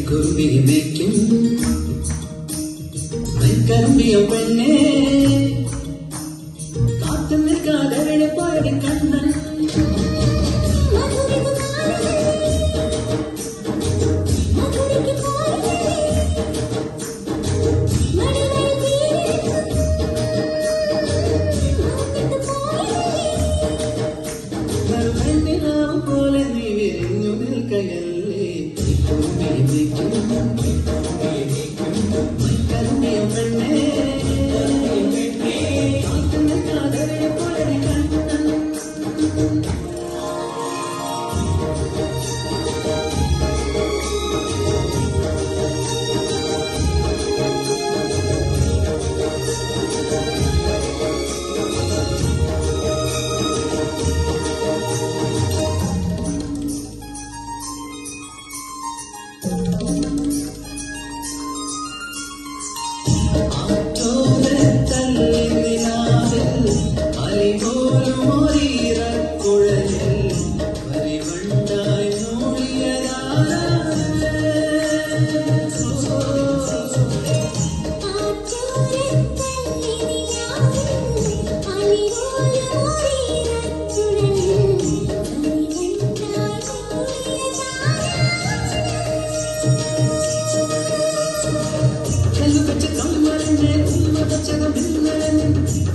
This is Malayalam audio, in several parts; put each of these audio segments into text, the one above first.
കുറുമ്പിയെ മേയ്ക്കും കറുമ്പിയ പെണ്ണേ കാത്തു നിൽക്കാതെ പോയടി കണ്ണൻ പോലെ നീ വിരിഞ്ഞു നിൽക്കയല്ലേ കറുമ്പിയ പെണ്ണേ കാത്തു നിൽക്കാതെ പോയടി കണ്ണൻ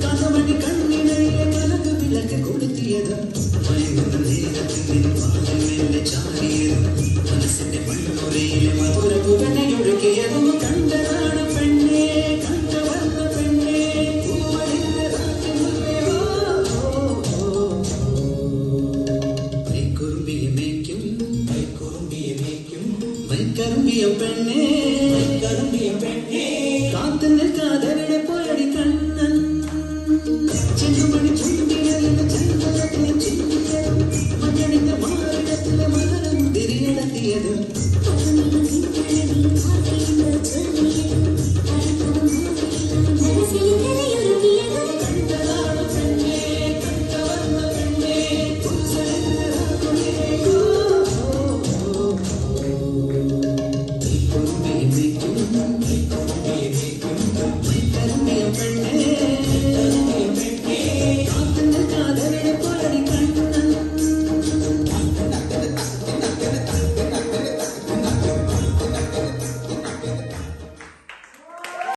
കഥമണി കണ്ണിനഴിയെ കലക്ക് വിളക്ക് കൊളുത്തിയത് മയങ്ങുന്ന നേരത്തിൽ വാഴമെല്ലെ ചാരിയത് മനസ്സിന്റെ മണ്ണുറയിലെ മധുര പുകഞ്ഞൊഴുകിയതും കണ്ടതാണ് പെണ്ണേ കണ്ടവർന്ന പെണ്ണേ കുറുമ്പിയെ മേയ്ക്കും കറുമ്പിയ പെണ്ണേ കാത്തു നിൽക്കാതെ പോയടി കണ്ണൻ ചെണ്ടുമണി ചുണ്ടിരലിന് ചന്ദ്രത്തിന് ചിന്തിച്ചതും മഞ്ഞണിന്റെ മാറിടത്തിലെ മലരും തിരിയടത്തിയതും